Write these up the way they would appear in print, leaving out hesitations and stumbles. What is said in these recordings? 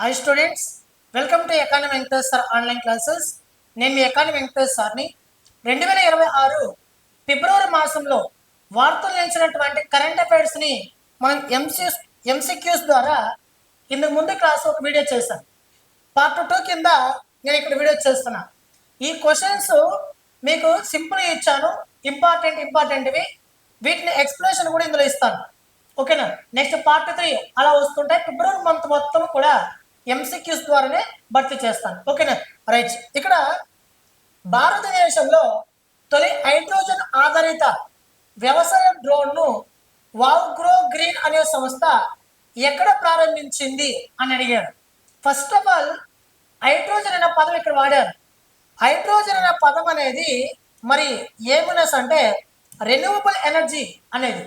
Hi students, welcome to economy Venkatesh sir online classes. నేను మీ economy Venkatesh సార్ని. 2026 ఫిబ్రవరి మాసంలో వార్తలు నిలిచినటువంటి కరెంట్ అఫైర్స్ని మనం ఎంసీక్యూస్ ద్వారా ఇంతకు ముందు క్లాస్ ఒక వీడియో చేశాను. పార్ట్ 2 కింద నేను ఇక్కడ వీడియో చేస్తున్నా. ఈ క్వశ్చన్స్ మీకు సింపుల్గా ఇచ్చాను, ఇంపార్టెంట్వి. వీటిని ఎక్స్ప్లెనేషన్ కూడా ఇందులో ఇస్తాను. ఓకేనా? నెక్స్ట్ పార్ట్ 3 అలా వస్తుంటాయి. ఫిబ్రవరి మంత్ మొత్తం కూడా ఎంసీక్యూస్ ద్వారానే భర్తీ చేస్తాను. ఓకేనా? రైట్. ఇక్కడ భారతదేశంలో తొలి హైడ్రోజన్ ఆధారిత వ్యవసాయ డ్రోన్ను వావ్గ్రో గ్రీన్ అనే సంస్థ ఎక్కడ ప్రారంభించింది అని అడిగాడు. ఫస్ట్ ఆఫ్ ఆల్ హైడ్రోజన్ అనే పదం ఇక్కడ వాడారు. హైడ్రోజన్ అనే పదం అనేది మరి ఏమినస్ అంటే రెన్యూవబుల్ ఎనర్జీ అనేది.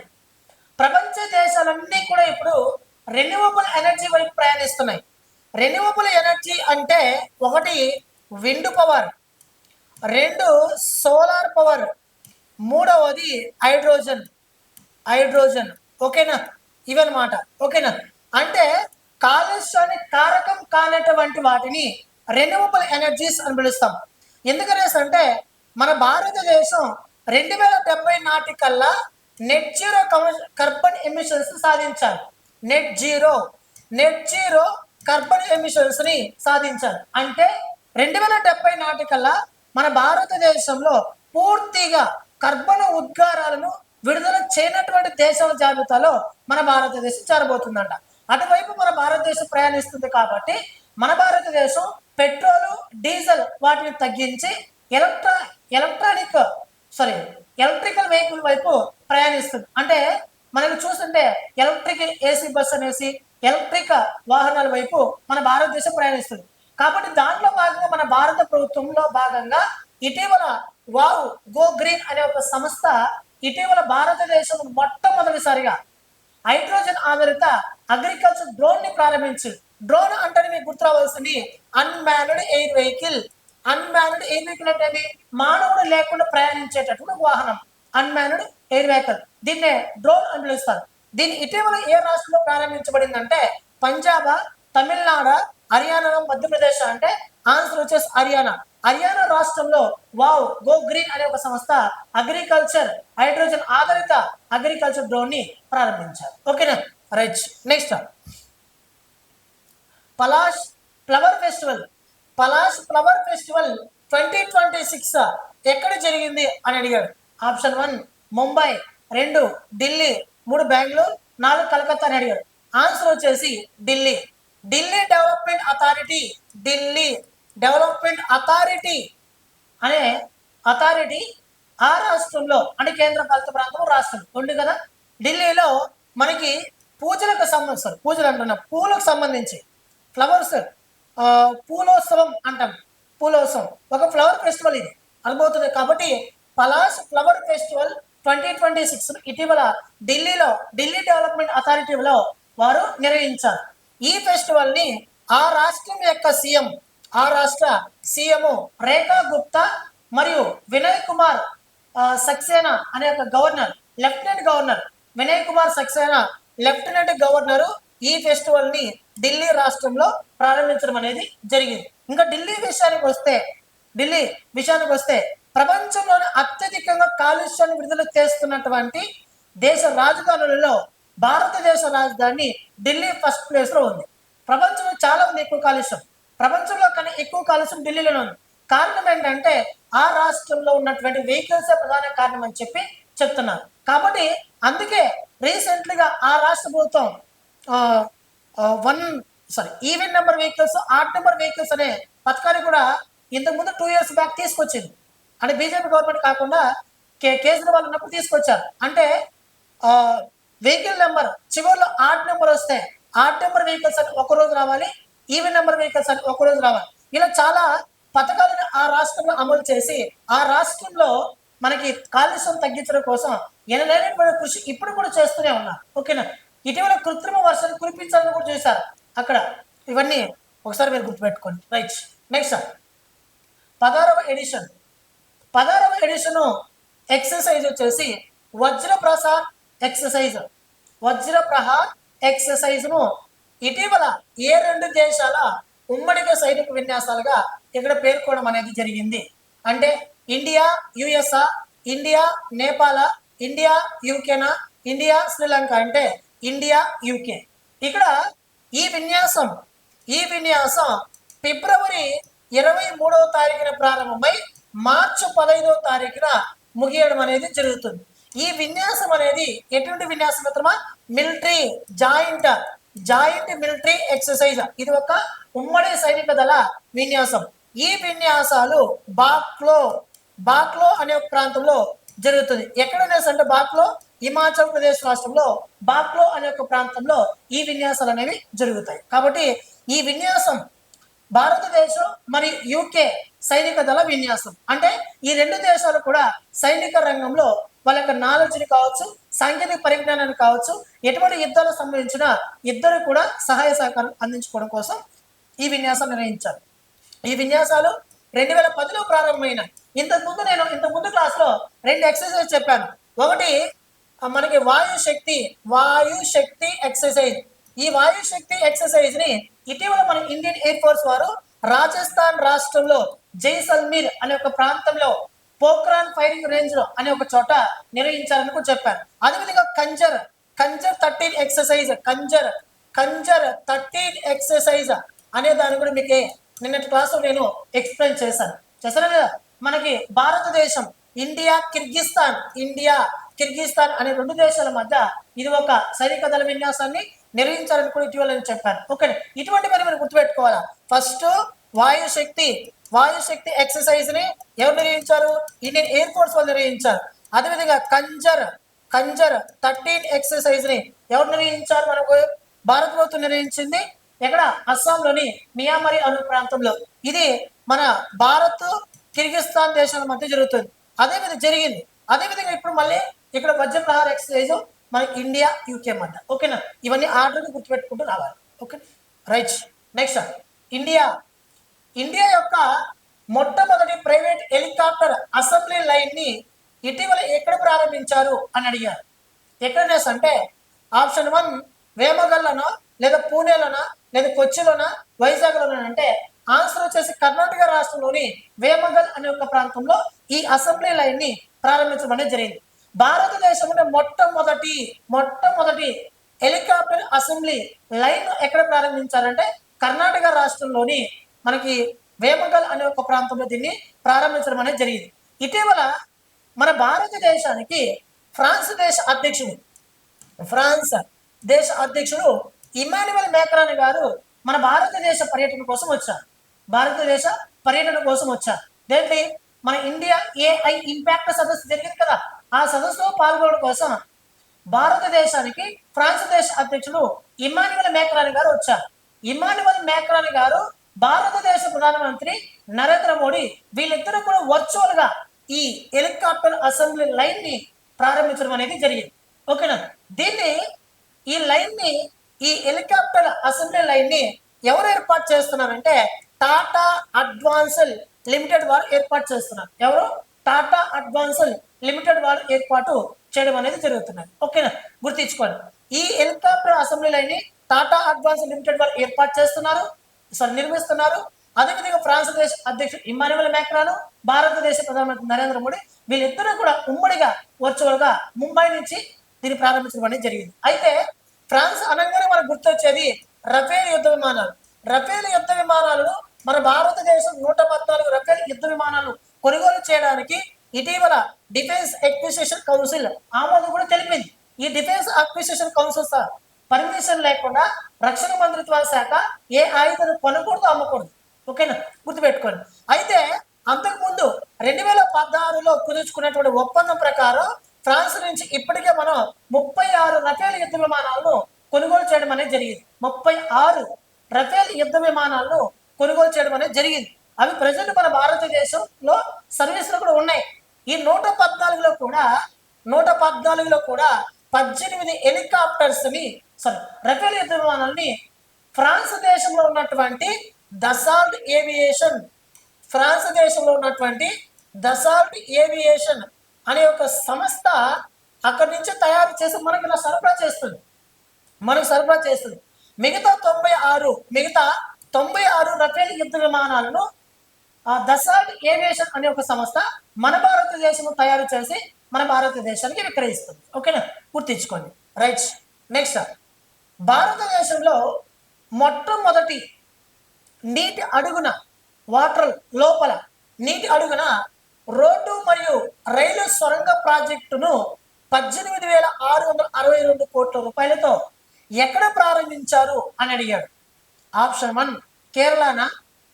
ప్రపంచ దేశాలన్నీ కూడా ఇప్పుడు రెన్యూవబుల్ ఎనర్జీ వైపు ప్రయాణిస్తున్నాయి. రెన్యూవబుల్ ఎనర్జీ అంటే ఒకటి విండ్ పవర్, రెండు సోలార్ పవర్, మూడవది హైడ్రోజన్. ఓకేనా? ఇవన్నమాట. ఓకేనా? అంటే కాలుష్యానికి కారకం కానటువంటి వాటిని రెన్యూవబుల్ ఎనర్జీస్ అని పిలుస్తాం. ఎందుకనేసి అంటే మన భారతదేశం 2070 నాటికల్లా నెట్ జీరో కార్బన్ ఎమిషన్స్ సాధించాలి. నెట్ జీరో కార్బన్ ఎమిషన్స్ ని సాధించాలి. అంటే 2070 నాటికల్లా మన భారతదేశంలో పూర్తిగా కర్బన ఉద్గారాలను విడుదల చేయనటువంటి దేశాల జాబితాలో మన భారతదేశం చేరబోతుందంట. అటువైపు మన భారతదేశం ప్రయాణిస్తుంది. కాబట్టి మన భారతదేశం పెట్రోలు, డీజిల్ వాటిని తగ్గించి ఎలక్ట్రికల్ వెహికల్ వైపు ప్రయాణిస్తుంది. అంటే మనకు చూస్తుంటే ఎలక్ట్రిక్ ఏసీ బస్ అనేసి ఎలక్ట్రిక్ వాహనాల వైపు మన భారతదేశం ప్రయాణిస్తుంది. కాబట్టి దాంట్లో భాగంగా మన భారత ప్రభుత్వంలో భాగంగా ఇటీవల గో గ్రీన్ అనే ఒక సంస్థ ఇటీవల భారతదేశం మొట్టమొదటిసారిగా హైడ్రోజన్ ఆధారిత అగ్రికల్చర్ డ్రోన్ ని ప్రారంభించింది. డ్రోన్ అంటే మీకు గుర్తు రావాల్సింది అన్మాన్డ్ ఎయిర్ వెహికల్. అంటే మానవుడు లేకుండా ప్రయాణించేటటువంటి వాహనం అన్మాన్డ్ ఎయిర్ వెహికల్. దీన్నే డ్రోన్ అని పిలుస్తారు. దీన్ని ఇటీవల ఏ రాష్ట్రంలో ప్రారంభించబడిందంటే పంజాబ్, తమిళనాడు, హర్యానా, మధ్యప్రదేశ్. అంటే ఆన్సర్ వచ్చేసి హర్యానా రాష్ట్రంలో గో గ్రీన్ అనే ఒక సంస్థ హైడ్రోజన్ ఆధారిత అగ్రికల్చర్ డ్రోన్ ని ప్రారంభించారు. ఓకేనా? Right. Next Palash flower festival 2026 ఎక్కడ జరిగింది అని అడిగాడు. ఆప్షన్ 1 ముంబై, 2 ఢిల్లీ, 3 బెంగళూరు, 4 కలకత్తా అని అడిగాడు. ఆన్సర్ వచ్చేసి ఢిల్లీ డెవలప్మెంట్ అథారిటీ అనే అథారిటీ ఆ రాష్ట్రంలో అంటే కేంద్ర పాలిత ప్రాంతం రాష్ట్రం ఉంది కదా. ఢిల్లీలో మనకి పూజలకు సంబంధించి ఫ్లవర్స్ పూలోత్సవం అంటాం. పూలోత్సవం ఒక ఫ్లవర్ ఫెస్టివల్ ఇది అనుభవుతుంది. కాబట్టి పలాష్ ఫ్లవర్ ఫెస్టివల్ 2026 ఇటీవల ఢిల్లీ డెవలప్మెంట్ అథారిటీలో వారు నిర్వహించారు. ఈ ఫెస్టివల్ ని ఆ రాష్ట్ర సీఎం రేఖా గుప్తా మరియు వినయ్ కుమార్ సక్సేనా అనే ఒక lieutenant governor Vinay Kumar Saxena lieutenant governor ఈ ఫెస్టివల్ ని ఢిల్లీ రాష్ట్రంలో ప్రారంభించడం అనేది జరిగింది. ఇంకా ఢిల్లీ విషయానికి వస్తే ప్రపంచంలోనే అత్యధికంగా కాలుష్యాన్ని విడుదల చేస్తున్నటువంటి దేశ రాజధానులలో భారతదేశ రాజధాని ఢిల్లీ ఫస్ట్ ప్లేస్ లో ఉంది. ప్రపంచంలో చాలా మంది ఎక్కువ కాలుష్యం, ప్రపంచంలో కన్నా ఎక్కువ కాలుష్యం ఢిల్లీలోనే ఉంది. కారణం ఏంటంటే ఆ రాష్ట్రంలో ఉన్నటువంటి వెహికల్స్ ప్రధాన కారణం అని చెప్తున్నారు. కాబట్టి అందుకే రీసెంట్లీగా ఆ రాష్ట్ర ప్రభుత్వం even number vehicles, odd number vehicles అనే పథకాన్ని కూడా ఇంతకుముందు 2 years బ్యాక్ తీసుకొచ్చింది. అంటే బీజేపీ గవర్నమెంట్ కాకుండా కేజ్రీవాల్ ఉన్నప్పుడు తీసుకొచ్చారు. అంటే వెహికల్ నెంబర్ చివరిలో ఆడ్ నెంబర్ వస్తే ఆడ్ నెంబర్ వెహికల్స్ అని ఒక రోజు రావాలి, ఈవెన్ నెంబర్ వెహికల్స్ అని ఒక రోజు రావాలి. ఇలా చాలా పథకాలను ఆ రాష్ట్రంలో అమలు చేసి ఆ రాష్ట్రంలో మనకి కాలుష్యం తగ్గించడం కోసం ఎనలేని కృషి ఇప్పుడు కూడా చేస్తూనే ఉన్నారు. ఓకేనా? ఇటీవల కృత్రిమ వర్షాలు కురిపించాలని కూడా చేశారు అక్కడ. ఇవన్నీ ఒకసారి మీరు గుర్తుపెట్టుకోండి. రైట్. నెక్స్ట్ 16వ ఎడిషన్ ఎక్సర్సైజ్ వచ్చేసి వజ్రప్రహార్ ఎక్సర్సైజ్ ను ఇటీవల ఏ రెండు దేశాల ఉమ్మడిగా సైనిక విన్యాసాలుగా ఇక్కడ పేర్కొనడం అనేది జరిగింది అంటే ఇండియా యుఎస్ఆ, ఇండియా నేపాల, ఇండియా యూకేనా, ఇండియా శ్రీలంక అంటే ఇండియా యూకే. ఇక్కడ ఈ విన్యాసం ఫిబ్రవరి 23వ తారీఖున ప్రారంభమై మార్చి 15వ తారీఖున ముగియడం అనేది జరుగుతుంది. ఈ విన్యాసం అనేది ఎటువంటి విన్యాసం మిత్రమా? Military joint military exercise. ఇది ఒక ఉమ్మడి సైనిక దళ విన్యాసం. ఈ విన్యాసాలు బాక్లో అనే ఒక ప్రాంతంలో జరుగుతుంది. ఎక్కడైనా అంటే బాక్లో హిమాచల్ ప్రదేశ్ రాష్ట్రంలో బాక్లో అనే ఒక ప్రాంతంలో ఈ విన్యాసాలు అనేవి జరుగుతాయి. కాబట్టి ఈ విన్యాసం భారతదేశం మరియు యూకే సైనిక దళ విన్యాసం. అంటే ఈ రెండు దేశాలు కూడా సైనిక రంగంలో వాళ్ళ యొక్క నాలెడ్జ్ని కావచ్చు, సాంకేతిక పరిజ్ఞానాన్ని కావచ్చు, ఎటువంటి యుద్ధాలకు సంబంధించిన ఇద్దరు కూడా సహాయ సహకారం అందించుకోవడం కోసం ఈ విన్యాసం నిర్వహించారు. ఈ విన్యాసాలు 2010లో ప్రారంభమైన ఇంతకుముందు క్లాస్లో 2 ఎక్సర్సైజ్ చెప్పాను. ఒకటి మనకి వాయు శక్తి ఎక్సర్సైజ్. ఈ వాయు శక్తి ఎక్సర్సైజ్ ని ఇటీవల మన ఇండియన్ ఎయిర్ ఫోర్స్ వారు రాజస్థాన్ రాష్ట్రంలో జైసల్మీర్ అనే ఒక ప్రాంతంలో పోఖ్రాన్ ఫైరింగ్ రేంజ్ లో అనే ఒక చోట నిర్వహించాలని కూడా చెప్పారు. అదేవిధంగా కంజర్ 13 ఎక్సర్సైజ్ కంజర్ 13 ఎక్సర్సైజ్ అనే దాన్ని కూడా మీకు నిన్నటి క్లాసులో నేను ఎక్స్ప్లెయిన్ చేశాను కదా. మనకి భారతదేశం ఇండియా కిర్గిస్తాన్ అనే రెండు దేశాల మధ్య ఇది ఒక సైనిక దళ విన్యాసాన్ని నిర్వహించాలని కూడా ఇటీవల నేను చెప్పాను. ఓకే, ఇటువంటి పని మీరు గుర్తుపెట్టుకోవాలా. ఫస్ట్ వాయు శక్తి ఎక్సర్సైజ్ ని ఎవరు నిర్వహించారు? ఇండియన్ ఎయిర్ ఫోర్స్ వాళ్ళు నిర్వహించారు. అదేవిధంగా కంజర్ 13 ఎక్సర్సైజ్ ని ఎవరు నిర్వహించారు? మనకు భారత ప్రభుత్వం నిర్వహించింది. ఎక్కడ? అస్సాంలోని మియామరి అనే ప్రాంతంలో. ఇది మన భారత్ కిర్గిస్తాన్ దేశాల మధ్య జరుగుతుంది. అదేవిధంగా ఇప్పుడు మళ్ళీ ఇక్కడ వజ్రప్రహార ఎక్సర్సైజ్ మన ఇండియా యూకే మధ్య. ఓకేనా? ఇవన్నీ ఆర్డర్ని గుర్తుపెట్టుకుంటూ రావాలి. Okay, right. నెక్స్ట్ ఇండియా యొక్క మొట్టమొదటి ప్రైవేట్ హెలికాప్టర్ అసెంబ్లీ లైన్ ని ఇటీవల ఎక్కడ ప్రారంభించారు అని అడిగారు. ఎక్కడనే అంటే ఆప్షన్ 1 వేమగల్లోనా, లేదా పూణేలోనా, లేదా కొచ్చిలోనా, వైజాగ్లోనా అంటే ఆన్సర్ వచ్చేసి కర్ణాటక రాష్ట్రంలోని వేమగల్ అనే ఒక ప్రాంతంలో ఈ అసెంబ్లీ లైన్ ని ప్రారంభించడం అనేది జరిగింది. భారతదేశంలో మొట్టమొదటి హెలికాప్టర్ అసెంబ్లీ లైన్ ఎక్కడ ప్రారంభించారంటే కర్ణాటక రాష్ట్రంలోని మనకి వేమగల్ అనే ఒక ప్రాంతంలో దీన్ని ప్రారంభించడం అనేది జరిగింది. ఇటీవల మన భారతదేశానికి ఫ్రాన్స్ దేశ అధ్యక్షుడు ఇమాన్యుయల్ మ్యాక్రాన్ గారు మన భారతదేశ పర్యటన కోసం వచ్చారు. దేంట్లో మన ఇండియా AI ఇంపాక్ట్ సదస్సు జరిగింది కదా. ఆ సదస్సులో పాల్గొనడం కోసం భారతదేశానికి ఫ్రాన్స్ దేశ అధ్యక్షుడు ఇమాన్యుయల్ మ్యాక్రాన్ గారు వచ్చారు. ఇమాన్యుయల్ మ్యాక్రాన్ గారు భారతదేశ ప్రధానమంత్రి నరేంద్ర మోడీ వీళ్ళిద్దరూ కూడా వర్చువల్ గా ఈ హెలికాప్టర్ అసెంబ్లీ లైన్ ని ప్రారంభించడం అనేది జరిగింది. ఓకేనా? ఈ హెలికాప్టర్ అసెంబ్లీ లైన్ ని ఎవరు ఏర్పాటు చేస్తున్నారంటే టాటా అడ్వాన్స్డ్ లిమిటెడ్ వారు ఏర్పాటు చేస్తున్నారు. ఎవరు? టాటా అడ్వాన్స్డ్ లిమిటెడ్ వారు ఏర్పాటు చేయడం అనేది జరుగుతున్నది. ఓకేనా? గుర్తించుకోండి. ఈ హెలికాప్టర్ అసెంబ్లీ లైన్ ని టాటా అడ్వాన్స్డ్ లిమిటెడ్ వారు ఏర్పాటు నిర్మిస్తున్నారు. అదేవిధంగా ఫ్రాన్స్ దేశ అధ్యక్షుడు ఇమాన్యుయల్ మ్యాక్రాన్, భారతదేశ ప్రధానమంత్రి నరేంద్ర మోడీ వీళ్ళిద్దరూ కూడా ఉమ్మడిగా వర్చువల్ గా ముంబై నుంచి దీన్ని ప్రారంభించడం అనేది జరిగింది. అయితే ఫ్రాన్స్ అనగానే మనకు గుర్తొచ్చేది రఫేల్ యుద్ధ విమానాలను మన భారతదేశం 114 రఫేల్ యుద్ధ విమానాలను కొనుగోలు చేయడానికి ఇటీవల డిఫెన్స్ అక్విజిషన్ కౌన్సిల్ ఆమోదం కూడా తెలిపింది. ఈ డిఫెన్స్ అక్విజిషన్ కౌన్సిల్ పర్మిషన్ లేకుండా రక్షణ మంత్రిత్వ శాఖ ఏ ఆయుధాన్ని కొనకూడదు, అమ్మకూడదు. ఓకేనా? గుర్తుపెట్టుకోండి. అయితే అంతకుముందు 2016లో కుదుర్చుకున్నటువంటి ఒప్పందం ప్రకారం ఫ్రాన్స్ నుంచి ఇప్పటికే మనం 36 రఫేల్ యుద్ధ విమానాలను కొనుగోలు చేయడం అనేది జరిగింది. 36 రఫేల్ యుద్ధ విమానాలను కొనుగోలు చేయడం అనేది జరిగింది. అవి ప్రజెంట్ మన భారతదేశంలో సర్వీస్లో కూడా ఉన్నాయి. ఈ 114లో కూడా 18 హెలికాప్టర్స్ ని రఫేల్ యుద్ధ విమానాలని ఫ్రాన్స్ దేశంలో ఉన్నటువంటి దసాల్ట్ ఏవియేషన్ అనే ఒక సంస్థ అక్కడి నుంచి తయారు చేసి మనకు సరఫరా చేస్తుంది. మిగతా 96 రఫేల్ యుద్ధ విమానాలను దసాల్ట్ ఏవియేషన్ అనే ఒక సంస్థ మన భారతదేశం తయారు చేసి మన భారతదేశానికి విక్రయిస్తుంది. ఓకేనా, గుర్తించుకోండి. రైట్. నెక్స్ట్, భారతదేశంలో మొట్టమొదటి నీటి అడుగున వాటర్ లోపల నీటి అడుగున రోడ్డు మరియు రైలు సొరంగ ప్రాజెక్టును 18,662 కోట్ల రూపాయలతో ఎక్కడ ప్రారంభించారు అని అడిగాడు. ఆప్షన్ 1 కేరళనా,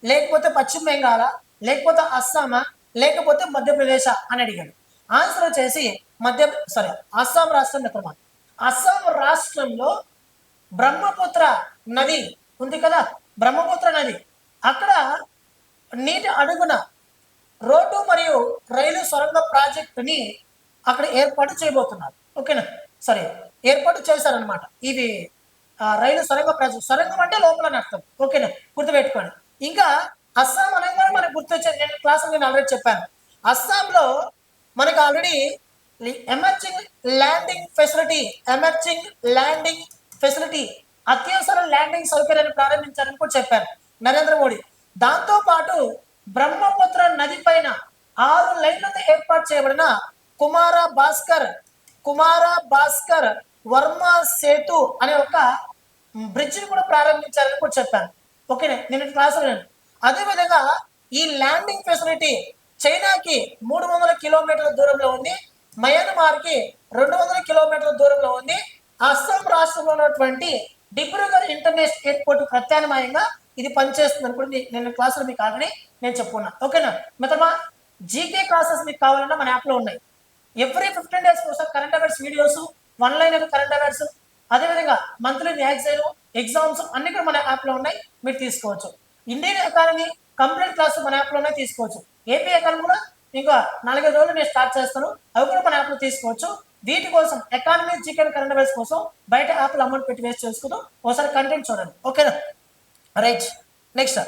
లేకపోతే పశ్చిమ బెంగాల్, లేకపోతే అస్సామా, లేకపోతే మధ్యప్రదేశ్ అని అడిగాడు. ఆన్సర్ వచ్చేసి అస్సాం రాష్ట్రం మిత్రమా. అస్సాం రాష్ట్రంలో బ్రహ్మపుత్ర నది ఉంది కదా, బ్రహ్మపుత్ర నది, అక్కడ నీటి అడుగున రోడ్డు మరియు రైలు సొరంగ ప్రాజెక్టుని అక్కడ ఏర్పాటు చేయబోతున్నారు. ఓకేనా, ఏర్పాటు చేశారనమాట. ఇది రైలు సొరంగ ప్రాజెక్ట్. సొరంగం అంటే లోపల అర్థం. ఓకేనా, గుర్తుపెట్టుకోండి. ఇంకా అస్సాం అనగానే మనకు గుర్తొచ్చేది, నేను క్లాసులో నేను ఆల్రెడీ చెప్పాను, అస్సాంలో మనకు ఆల్రెడీ ఎమర్జింగ్ ల్యాండింగ్ ఫెసిలిటీ అత్యవసర ల్యాండింగ్ సౌకర్యాన్ని ప్రారంభించారని కూడా చెప్పారు నరేంద్ర మోడీ. దాంతో పాటు బ్రహ్మపుత్ర నది పైన 6 లైన్లతో ఏర్పాటు చేయబడిన కుమార భాస్కర్ వర్మ సేతు అనే ఒక బ్రిడ్జిని కూడా ప్రారంభించారని కూడా చెప్పాను. ఓకేనా, నేను క్లాసులో. అదేవిధంగా ఈ ల్యాండింగ్ ఫెసిలిటీ చైనాకి 300 కిలోమీటర్ల దూరంలో ఉంది, మయన్మార్కి 200 కిలోమీటర్ల దూరంలో ఉంది. అస్సాం రాష్ట్రంలో ఉన్నటువంటి డిబ్రూగఢ్ ఇంటర్నేషనల్ ఎయిర్పోర్ట్ ప్రత్యామ్నాయంగా ఇది పనిచేస్తుంది అని కూడా నేను క్లాసులో మీకు ఆల్రెడీ నేను చెప్పుకున్నా. ఓకేనా మిత్రమా, జీకే క్లాసెస్ మీకు కావాలన్నా మన యాప్లో ఉన్నాయి. ఎవ్రీ 15 days కోసం current affairs videos, 1-liner current affairs, అదేవిధంగా మంత్లీ మ్యాగజైన్, ఎగ్జామ్స్ అన్ని కూడా మన యాప్లో ఉన్నాయి, మీరు తీసుకోవచ్చు. ఇండియన్ ఎకానమీ కంప్లీట్ క్లాస్ మన యాప్లో ఉన్నాయి, తీసుకోవచ్చు. ఏపీ ఎకానమీ కూడా ఇంకా 4-5 రోజులు నేను స్టార్ట్ చేస్తాను, అవి కూడా మన యాప్లో తీసుకోవచ్చు. వీటి కోసం ఎకానమీ, జీకే, కరెంట్ అఫైర్స్ కోసం బయట యాప్లో అమౌంట్ పెట్టి వేస్ట్ చేసుకుంటూ ఒకసారి కంటెంట్ చూడండి. ఓకేనా, రైట్. నెక్స్ట్,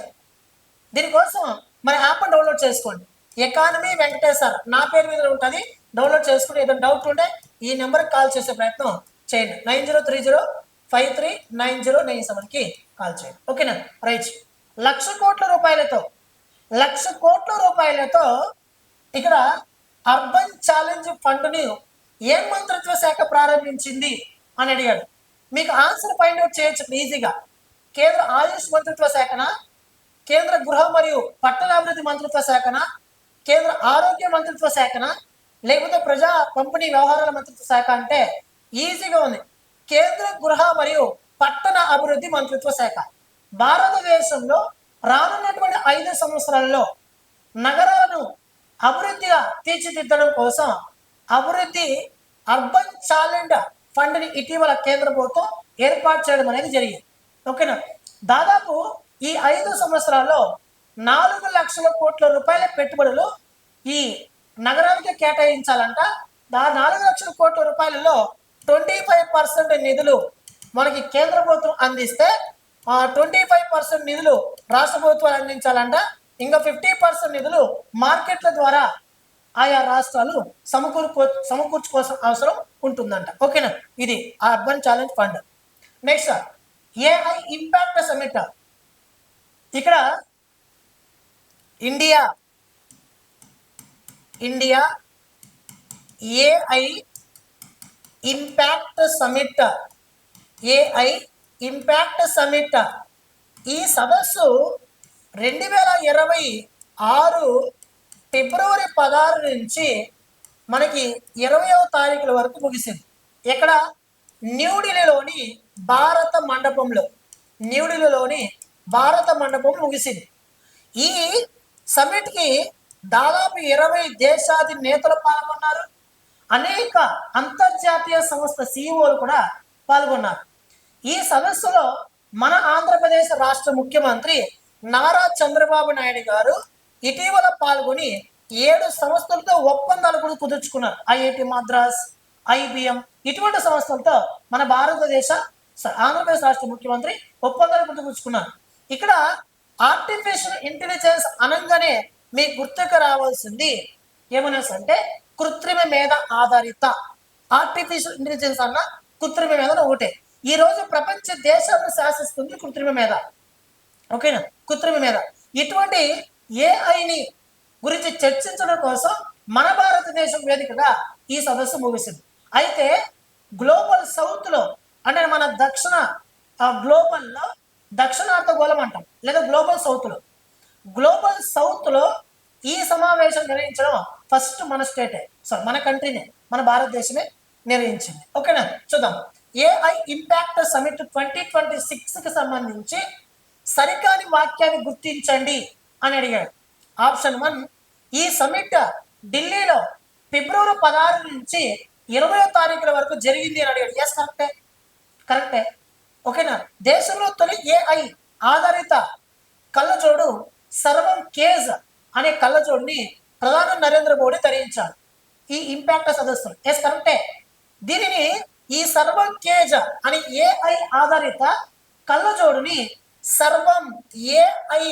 దీనికోసం మన యాప్ డౌన్లోడ్ చేసుకోండి. ఎకానమీ వెంకటేశ్వర్ నా పేరు మీద ఉంటుంది, డౌన్లోడ్ చేసుకుని ఏదైనా డౌట్ ఉంటే ఈ నెంబర్కి కాల్ చేసే ప్రయత్నం చేయండి. 9030539097కి కాల్ చేయండి. ఓకేనా, రైట్. 1,00,000 కోట్ల రూపాయలతో ఇక్కడ అర్బన్ ఛాలెంజ్ ఫండ్ని ఏ మంత్రిత్వ శాఖ ప్రారంభించింది అని అడిగాడు. మీకు ఆన్సర్ ఫైండ్ అవుట్ చేయొచ్చు ఈజీగా. కేంద్ర ఆయుష్ మంత్రిత్వ శాఖన, కేంద్ర గృహ మరియు పట్టణాభివృద్ధి మంత్రిత్వ శాఖన, కేంద్ర ఆరోగ్య మంత్రిత్వ శాఖన, లేకపోతే ప్రజా పంపిణీ వ్యవహారాల మంత్రిత్వ శాఖ అంటే ఈజీగా ఉంది. కేంద్ర గృహ మరియు పట్టణ అభివృద్ధి మంత్రిత్వ శాఖ. భారతదేశంలో రానున్నటువంటి 5 సంవత్సరాలలో నగరాలను అభివృద్ధిగా తీర్చిదిద్దడం కోసం అభివృద్ధి అర్బన్ ఛాలెంజ్ ఫండ్ని ఇటీవల కేంద్ర ప్రభుత్వం ఏర్పాటు చేయడం అనేది జరిగింది. ఓకేనా, దాదాపు ఈ 5 సంవత్సరాల్లో 4,00,000 కోట్ల రూపాయల పెట్టుబడులు ఈ నగరానికి కేటాయించాలంట. 4,00,000 కోట్ల రూపాయలలో 25% నిధులు మనకి కేంద్ర ప్రభుత్వం అందిస్తే 25% నిధులు రాష్ట్ర ప్రభుత్వాలు అందించాలంట. ఇంకా 50% నిధులు మార్కెట్ల ద్వారా ఆయా రాష్ట్రాలు సమకూర్చుకోవాల్సిన అవసరం ఉంటుందంట. ఓకేనా, ఇది urban challenge fund. Next, AI impact summit. ఇక్కడ ఇండియా ఏఐ ఇంపాక్ట్ సమిట్ ఈ సదస్సు 2026 ఫిబ్రవరి 16 నుంచి మనకి 20వ తారీఖుల వరకు ముగిసింది. ఇక్కడ న్యూఢిల్లీలోని భారత మండపం ముగిసింది. ఈ సమిట్కి దాదాపు 20 దేశాధినేతలు పాల్గొన్నారు. అనేక అంతర్జాతీయ సంస్థ సిఇఓలు కూడా పాల్గొన్నారు. ఈ సదస్సులో మన ఆంధ్రప్రదేశ్ రాష్ట్ర ముఖ్యమంత్రి నారా చంద్రబాబు నాయుడు గారు ఇటీవల పాల్గొని 7 సంస్థలతో ఒప్పందాలు కూడా కుదుర్చుకున్నారు. ఐఐటి మద్రాస్, ఐబిఎం ఇటువంటి సంస్థలతో మన ఆంధ్రప్రదేశ్ రాష్ట్ర ముఖ్యమంత్రి ఒప్పందాలు కుదుర్చుకున్నారు. ఇక్కడ ఆర్టిఫిషియల్ ఇంటెలిజెన్స్ అనగానే మీకు గుర్తుకు రావాల్సింది ఏమనేసి అంటే కృత్రిమ మేధ ఆధారిత. ఆర్టిఫిషియల్ ఇంటెలిజెన్స్ అన్న కృత్రిమ మేధ ఒకటే. ఈ రోజు ప్రపంచ దేశాలను శాసిస్తుంది కృత్రిమ మేధ. ఓకేనా, కృత్రిమ మేధ. ఇటువంటి ఏఐని గురించి చర్చించడం కోసం మన భారతదేశం వేదికగా ఈ సదస్సు ముగిసింది. అయితే గ్లోబల్ సౌత్ లో, అంటే మన గ్లోబల్లో దక్షిణార్ధగోళం అంటాం, లేదా గ్లోబల్ సౌత్ లో ఈ సమావేశం నిర్వహించడం ఫస్ట్ మన స్టేటే, మన కంట్రీనే, మన భారతదేశమే నిర్వహించింది. ఓకేనా, చూద్దాం. ఏఐ ఇంపాక్ట్ సమిట్ 2026కి సంబంధించి సరికాని వాక్యాన్ని గుర్తించండి అని అడిగాడు. ఆప్షన్ 1, ఈ సమిట్ ఢిల్లీలో ఫిబ్రవరి 16 నుంచి 20వ తారీఖుల వరకు జరిగింది అని అడిగాడు. ఎస్, కరెక్టే. ఓకేనా, దేశంలో తొలి ఏఐ ఆధారిత కళ్ళజోడు సర్వం కేజ్ అనే కళ్ళజోడుని ప్రధాని నరేంద్ర మోడీ ధరించాడు ఈ ఇంపాక్ట్ సదస్సులో. ఎస్, కరెక్టే. దీనిని ఈ సర్వం కేజ్ అని ఏఐ ఆధారిత కళ్ళజోడుని సర్వం ఏఐ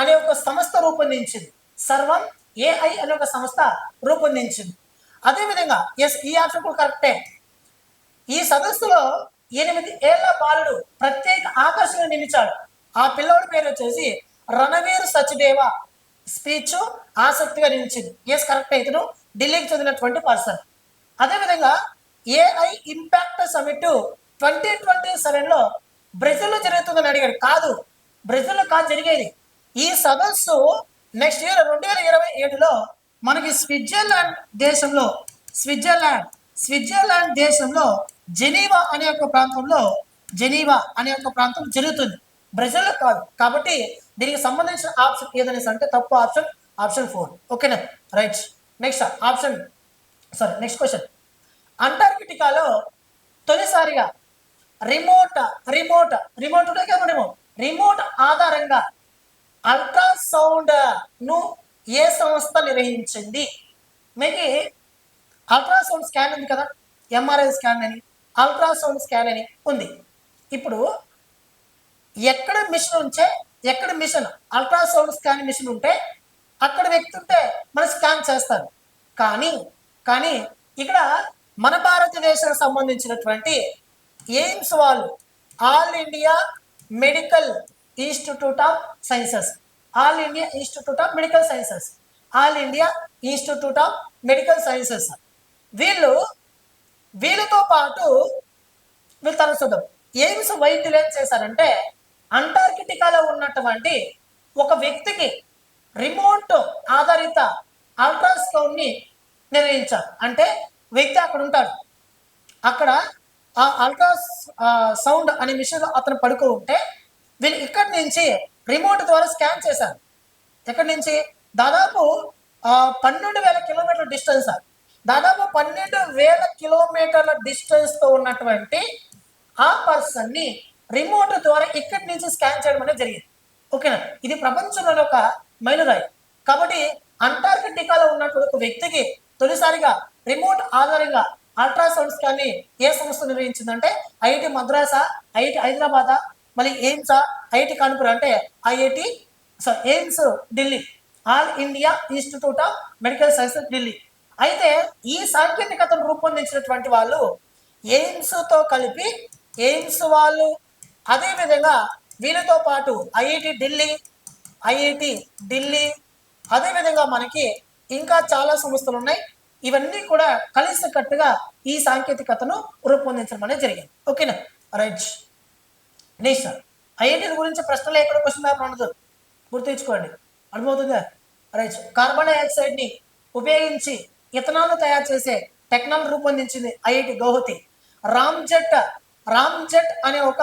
అనే ఒక సంస్థ రూపొందించింది. సర్వం ఏఐ అనే ఒక సంస్థ రూపొందించింది. అదేవిధంగా ఎస్, ఈ ఆప్షన్ కూడా కరెక్టే. ఈ సదస్సులో 8 ఏళ్ల బాలుడు ప్రత్యేక ఆకర్షణ నిలిచాడు. ఆ పిల్లోడి పేరు వచ్చేసి రణవీర్ సచ్దేవా. స్పీచ్ ఆసక్తిగా నిలిచింది. Yes, correct. ఇతను ఢిల్లీకి చెందినటువంటి పర్సన్. అదేవిధంగా ఏఐ ఇంపాక్ట్ సమిట్ 2027లో బ్రెజిల్లో జరుగుతుందని అడిగాడు. కాదు, బ్రెజిల్లో కాదు జరిగేది. ఈ సదస్సు నెక్స్ట్ ఇయర్ 2027లో మనకి స్విట్జర్లాండ్ దేశంలో జెనీవా అనే ఒక ప్రాంతం జరుగుతుంది, బ్రెజిల్లో కాదు. కాబట్టి దీనికి సంబంధించిన ఆప్షన్ ఏదనేసి అంటే తప్పు ఆప్షన్ 4. ఓకేనా, రైట్. Next question. అంటార్కిటికాలో తొలిసారిగా రిమోట్ ఆధారంగా అల్ట్రాసౌండ్ ను ఏ సంస్థ నిర్వహించింది? మీకు అల్ట్రాసౌండ్ స్కాన్ ఉంది కదా, ఎంఆర్ఐ స్కాన్ అని, అల్ట్రాసౌండ్ స్కాన్ అని ఉంది. ఇప్పుడు ఎక్కడ మిషన్ అల్ట్రాసౌండ్ స్కాన్ మిషన్ ఉంటే అక్కడ వ్యక్తి ఉంటే మనం స్కాన్ చేస్తారు. కానీ ఇక్కడ మన భారతదేశానికి సంబంధించినటువంటి ఎయిమ్స్ వాళ్ళు all India medical institute of sciences వీళ్ళతో పాటు చూద్దాం. ఎయిమ్స్ వైద్యులు ఏం చేశారంటే అంటార్కిటికాలో ఉన్నటువంటి ఒక వ్యక్తికి రిమోట్ ఆధారిత అల్ట్రాసౌండ్ ని నిర్వహించారు. అంటే వ్యక్తి అక్కడ ఉంటాడు, అక్కడ ఆ సౌండ్ అనే మిషన్ అతను పడుకో ఉంటే వీళ్ళు ఇక్కడి నుంచి రిమోట్ ద్వారా స్కాన్ చేశారు. ఎక్కడి నుంచి? దాదాపు 12,000 కిలోమీటర్ల డిస్టెన్స్, దాదాపు 12,000 కిలోమీటర్ల డిస్టెన్స్ తో ఉన్నటువంటి ఆ పర్సన్ ని రిమోట్ ద్వారా ఇక్కడి నుంచి స్కాన్ చేయడం అనేది జరిగింది. ఓకేనా, ఇది ప్రపంచంలోని ఒక మైలురాయి. కాబట్టి అంటార్కిటికాలో ఉన్నటువంటి ఒక వ్యక్తికి తొలిసారిగా రిమోట్ ఆధారంగా అల్ట్రాసౌండ్ స్కాన్ ని ఏ సంస్థ నిర్వహించిందంటే ఐఐటి మద్రాసా, ఐఐటి హైదరాబాద్, మళ్ళీ ఎయిమ్సా, ఐఐటి కాన్పూర్ అంటే AIIMS Delhi, all India institute of medical sciences Delhi. అయితే ఈ సాంకేతికతను రూపొందించినటువంటి వాళ్ళు ఎయిమ్స్ తో కలిపి ఎయిమ్స్ వాళ్ళు, అదేవిధంగా వీళ్ళతో పాటు ఐఐటి ఢిల్లీ, అదేవిధంగా మనకి ఇంకా చాలా సంస్థలు ఉన్నాయి. ఇవన్నీ కూడా కలిసికట్టుగా ఈ సాంకేతికతను రూపొందించడం అనేది జరిగింది. ఓకేనా, రైట్. నెక్స్ట్ ఐఐటి గురించి ప్రశ్నలు ఎక్కడ క్వశ్చన్ పేపర్ ఉండదు, గుర్తుంచుకోండి. అర్థమవుతుందా? రైట్. కార్బన్ డైఆక్సైడ్ ని ఉపయోగించి ఇథనాల్ తయారు చేసే టెక్నాలజీ రూపొందించింది ఐఐటి గౌహతి. రామ్జెట్ అనే ఒక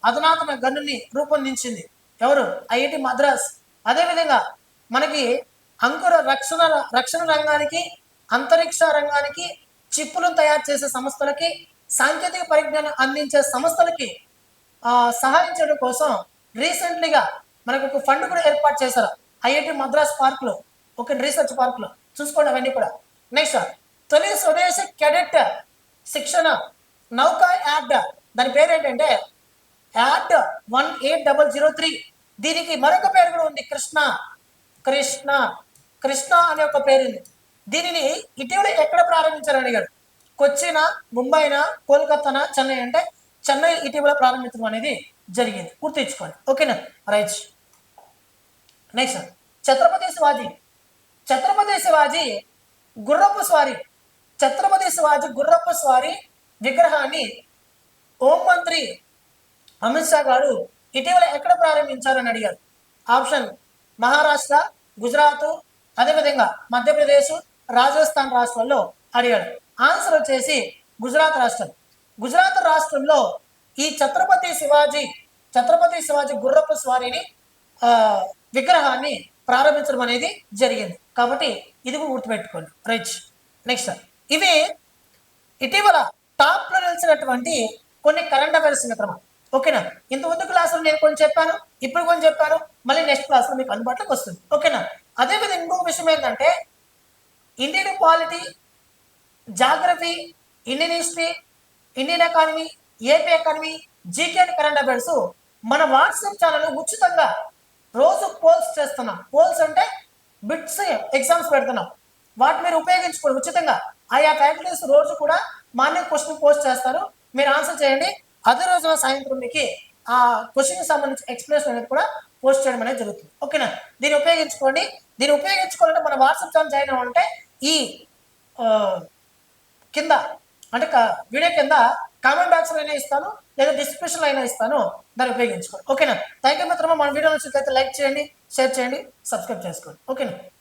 అధునాతన గన్నుని రూపొందించింది ఎవరు? ఐఐటి మద్రాస్. అదేవిధంగా మనకి అంకుర రక్షణ రంగానికి, అంతరిక్ష రంగానికి, చిప్పులను తయారు చేసే సంస్థలకి, సాంకేతిక పరిజ్ఞానం అందించే సంస్థలకి సహాయం చేయడం కోసం రీసెంట్లీగా మనకు ఒక ఫండ్ కూడా ఏర్పాటు చేశారు ఐఐటి మద్రాస్ పార్క్ లో, ఒక రీసెర్చ్ పార్క్ లో. చూసుకోండి అవన్నీ కూడా. నెక్స్ట్ తొలి స్వదేశీ కెడెట్ శిక్షణ నౌకా యాడ్, దాని పేరు ఏంటంటే యాడ్ 18003. దీనికి మరొక పేరు కూడా ఉంది, కృష్ణ అనే ఒక పేరు ఉంది. దీనిని ఇటీవల ఎక్కడ ప్రారంభించారని అడిగాడు. కొచ్చినా, ముంబైనా, కోల్కతానా, చెన్నై అంటే చెన్నై ఇటీవల ప్రారంభించడం అనేది జరిగింది. గుర్తించుకోండి. ఓకేనా? రైట్. నెక్స్ట్ ఛత్రపతి శివాజీ. ఛత్రపతి శివాజీ గుర్రపు స్వారీ. ఛత్రపతి శివాజీ గుర్రపు స్వారీ విగ్రహాన్ని హోంమంత్రి అమిత్ షా గారు ఇటీవల ఎక్కడ ప్రారంభించారని అడిగారు. ఆప్షన్ మహారాష్ట్ర, గుజరాత్, అదేవిధంగా మధ్యప్రదేశ్, రాజస్థాన్ రాష్ట్రాల్లో అడిగాడు. ఆన్సర్ వచ్చేసి గుజరాత్ రాష్ట్రం. గుజరాత్ రాష్ట్రంలో ఈ ఛత్రపతి శివాజీ గుర్రపు స్వారీని విగ్రహాన్ని ప్రారంభించడం అనేది జరిగింది. కాబట్టి ఇది గుర్తుపెట్టుకోండి. రైట్. నెక్స్ట్ ఇవి ఇటీవల టాప్ లో నిలిచినటువంటి కొన్ని కరెంట్ అఫైర్స్ మిత్రమా. ఓకేనా? ఇంత ముందు క్లాసులో నేను కొంచెం చెప్పాను, ఇప్పుడు కొంచెం చెప్పాను, మళ్ళీ నెక్స్ట్ క్లాస్లో మీకు అందుబాటులోకి వస్తుంది. ఓకేనా? అదేవిధంగా ఇంకొక విషయం ఏంటంటే Indian polity, geography, Indian history, Indian economy, AP economy, GK and current affairs మన వాట్సాప్ ఛానల్లో ఉచితంగా రోజు పోల్స్ చేస్తున్నాం. పోల్స్ అంటే బిట్స్ ఎగ్జామ్స్ పెడుతున్నాం. వాటిని మీరు ఉపయోగించుకోండి ఉచితంగా. ఆయా ఫ్యాకల్టీస్ రోజు కూడా మార్నింగ్ క్వశ్చన్ పోస్ట్ చేస్తారు, మీరు ఆన్సర్ చేయండి. అదే రోజున సాయంత్రం మీకు ఆ క్వశ్చన్కి సంబంధించి ఎక్స్ప్లెనేషన్ అనేది కూడా పోస్ట్ చేయడం అనేది జరుగుతుంది. ఓకేనా? దీన్ని ఉపయోగించుకోండి. దీన్ని ఉపయోగించుకోవాలంటే మన వాట్సాప్ ఛానల్ జాయిన్ అవ్వాలంటే ఈ కింద అంటే వీడియో కింద కామెంట్ బాక్స్లో అయినా ఇస్తాను, లేదా డిస్క్రిప్షన్లో అయినా ఇస్తాను, దాన్ని ఉపయోగించుకోండి. ఓకేనా? థ్యాంక్ యూ మిత్రమా. మన వీడియో నచ్చినట్లయితే లైక్ చేయండి, షేర్ చేయండి, సబ్స్క్రైబ్ చేసుకోండి. ఓకేనా?